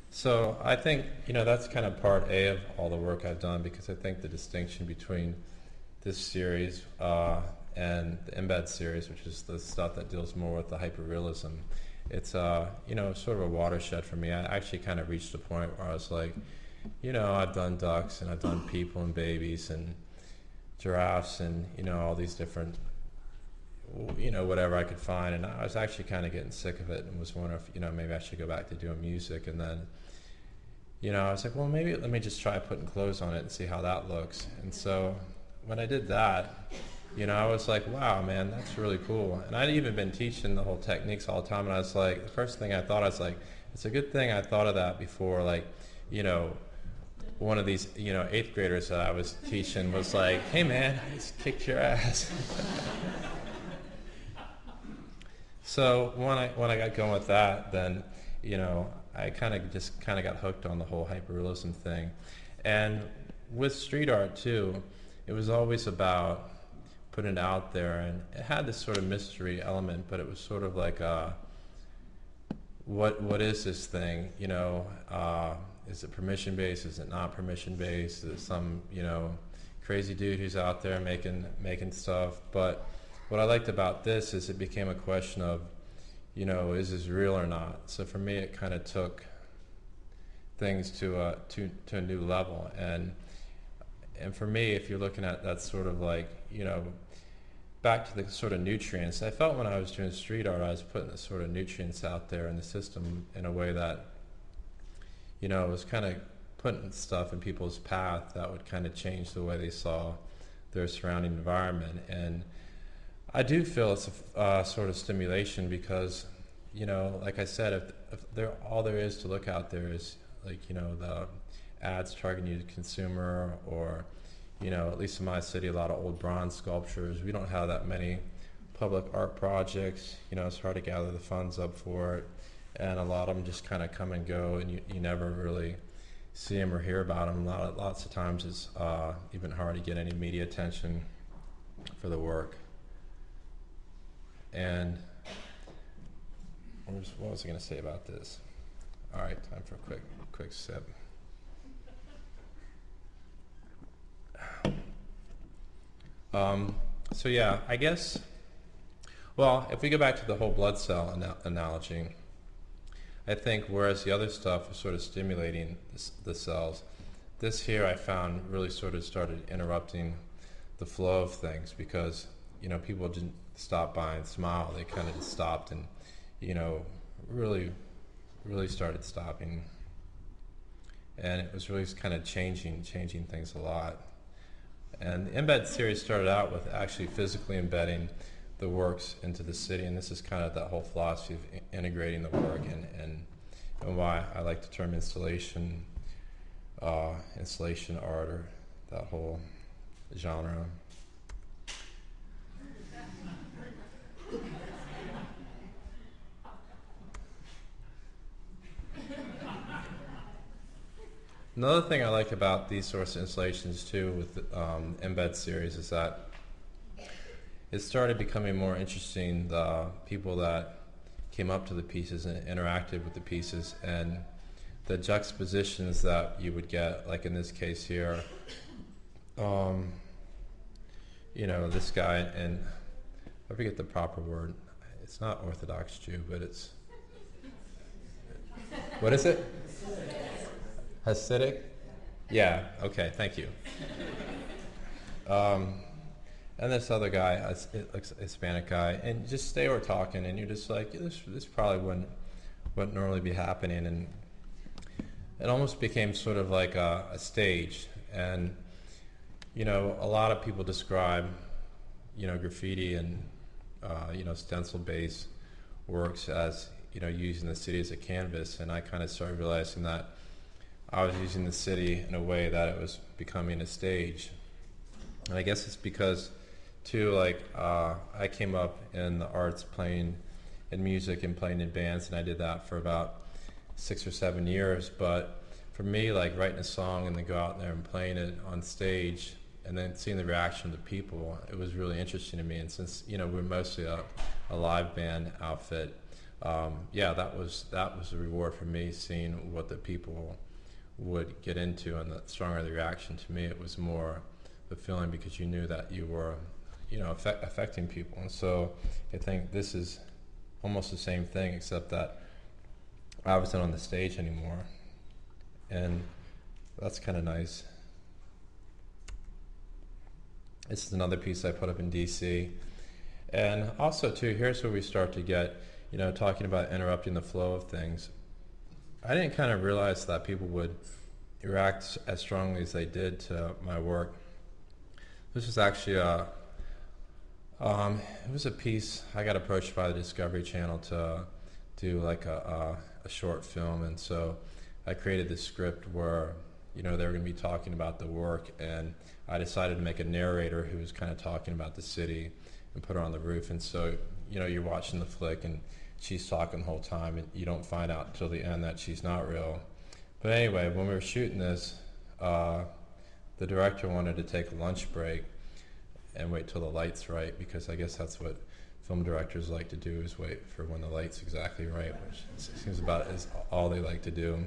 So I think, that's kind of part A of all the work I've done, because I think the distinction between this series and the Embed series, which is the stuff that deals more with the hyperrealism, it's sort of a watershed for me. I actually kind of reached a point where I was like, I've done ducks and I've done people and babies and giraffes and all these different whatever I could find, and I was actually kind of getting sick of it and was wondering if maybe I should go back to doing music. And then I was like, well, maybe let me just try putting clothes on it and see how that looks. And so when I did that, I was like, wow, man, that's really cool. And I'd even been teaching the whole techniques all the time, and I was like, the first thing I thought, I was like, it's a good thing I thought of that before, like, one of these, 8th graders that I was teaching was like, hey, man, I just kicked your ass. So when I got going with that, then, I kind of got hooked on the whole hyperrealism thing. And with street art, too, it was always about putting it out there, and it had this sort of mystery element, but it was sort of like, what is this thing, is it permission-based, is it not permission-based, is it some, crazy dude who's out there making stuff? But what I liked about this is it became a question of, is this real or not? So for me, it kind of took things to a new level. And for me, if you're looking at that sort of like, back to the sort of nutrients, I felt when I was doing street art, I was putting the sort of nutrients out there in the system in a way that, was kind of putting stuff in people's path that would kind of change the way they saw their surrounding environment. And I do feel it's a sort of stimulation because, like I said, if all there is to look out there is like, the ads targeting you, the consumer, or, at least in my city, a lot of old bronze sculptures. We don't have that many public art projects. It's hard to gather the funds up for it. And a lot of them just kind of come and go, and you never really see them or hear about them. Lots of times it's even hard to get any media attention for the work. And what was I going to say about this? All right, time for a quick sip. So yeah, I guess, well, if we go back to the whole blood cell analogy, I think whereas the other stuff was sort of stimulating the cells, this here I found really sort of started interrupting the flow of things, because, people didn't stop by and smile. They kind of just stopped and, really started stopping. And it was really kind of changing things a lot. And the Embed series started out with actually physically embedding the works into the city, and this is kind of that whole philosophy of integrating the work, and why I like the term installation art, or that whole genre. Another thing I like about these sorts of installations too with the Embed series is that it started becoming more interesting, the people that came up to the pieces and interacted with the pieces, and the juxtapositions that you would get, like in this case here, this guy, and I forget the proper word, it's not Orthodox Jew, but it's, what is it? Hasidic? Yeah, okay, thank you. And this other guy, it looks a Hispanic guy, and just they were talking, and you're just like, this probably wouldn't normally be happening, and it almost became sort of like a stage. And a lot of people describe graffiti and stencil-based works as using the city as a canvas, and I kind of started realizing that I was using the city in a way that it was becoming a stage. And I guess it's because, too, I came up in the arts playing in music and playing in bands, and I did that for about 6 or 7 years. But for me, writing a song and then go out there and playing it on stage and then seeing the reaction of the people, it was really interesting to me. And since, we're mostly a live band outfit, yeah, that was a reward for me, seeing what the people would get into, and the stronger the reaction. To me, it was more fulfilling because you knew that you were, affecting people. And so I think this is almost the same thing, except that I wasn't on the stage anymore, and that's kind of nice. This is another piece I put up in DC. And also too, here's where we start to get, talking about interrupting the flow of things. I didn't kind of realize that people would react as strongly as they did to my work. This was actually it was a piece. I got approached by the Discovery Channel to do like a short film, and so I created this script where they were going to be talking about the work, and I decided to make a narrator who was kind of talking about the city and put her on the roof. And so you're watching the flick and she's talking the whole time, and you don't find out until the end that she's not real. But anyway, when we were shooting this, the director wanted to take a lunch break and wait till the light's right, because I guess that's what film directors like to do, is wait for when the light's exactly right, which seems about is all they like to do.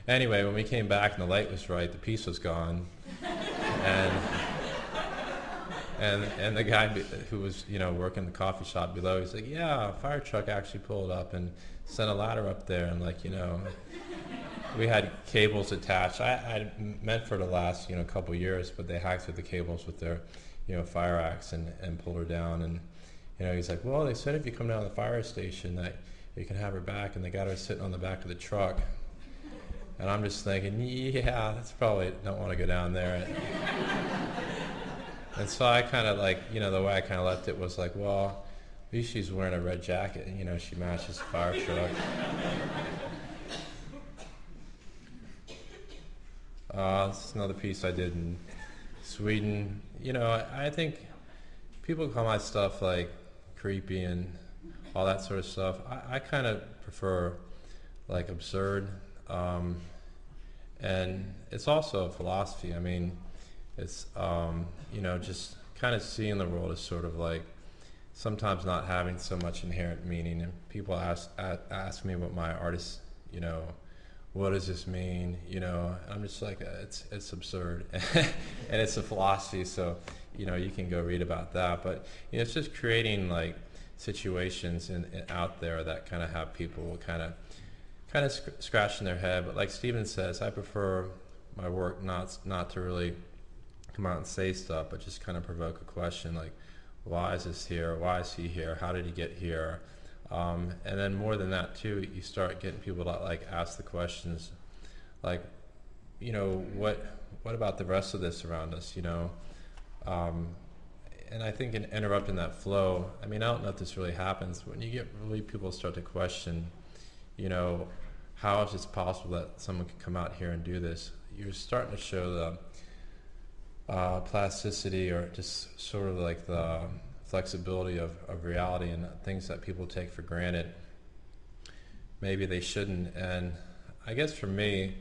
Anyway, when we came back and the light was right, the piece was gone, and the guy who was working the coffee shop below, he's like, yeah, a fire truck actually pulled up and sent a ladder up there, and we had cables attached. I meant for it to last a couple years, but they hacked through the cables with their fire axe and pulled her down. And he's like, well, they said if you come down to the fire station that you can have her back, and they got her sitting on the back of the truck. And I'm just thinking, yeah, that's probably, don't want to go down there. And so I kind of the way I kind of left it was like, well, at least she's wearing a red jacket, and she matches the fire truck. This is another piece I did in Sweden. I think people call my stuff like creepy and all that sort of stuff. I kind of prefer like absurd. And it's also a philosophy. I mean, it's, just kind of seeing the world as sort of like sometimes not having so much inherent meaning. And people ask me what my artist, what does this mean? I'm just like, it's absurd. And it's a philosophy, so, you can go read about that. But, it's just creating like situations out there that kind of have people kind of scratching their head. But like Steven says, I prefer my work not to really come out and say stuff, but just kind of provoke a question like, why is this here? Why is he here? How did he get here? And then more than that too, you start getting people to like ask the questions like, what about the rest of this around us? And I think in interrupting that flow, I mean, I don't know if this really happens, but when you get really people start to question, how is it possible that someone could come out here and do this? You're starting to show the plasticity, or just sort of like the flexibility of reality, and things that people take for granted. Maybe they shouldn't. And I guess for me,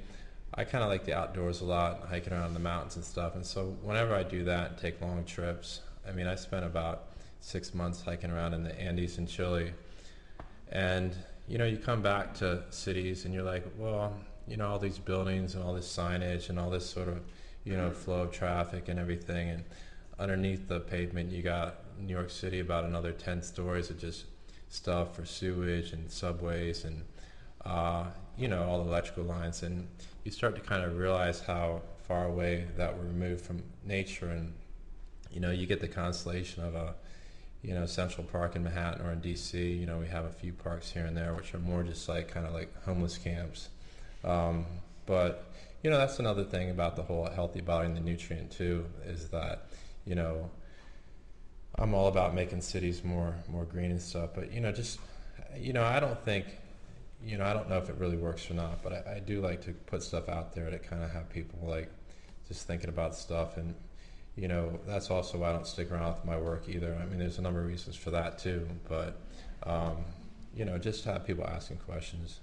I kind of like the outdoors a lot, hiking around the mountains and stuff. And so whenever I do that and take long trips, I mean, I spent about 6 months hiking around in the Andes in Chile. And you come back to cities and you're like, well, all these buildings and all this signage and all this sort of, flow of traffic and everything. And underneath the pavement, you got New York City about another 10 stories of just stuff for sewage and subways and, all the electrical lines. And you start to kind of realize how far away that we're removed from nature. And, you get the constellation of a, Central Park in Manhattan or in DC. We have a few parks here and there which are more just like kind of like homeless camps. But that's another thing about the whole healthy body and the nutrient too, is that I'm all about making cities more green and stuff. But I don't think I don't know if it really works or not, but I do like to put stuff out there to kind of have people like just thinking about stuff. And that's also why I don't stick around with my work either. I mean, there's a number of reasons for that too, but just to have people asking questions.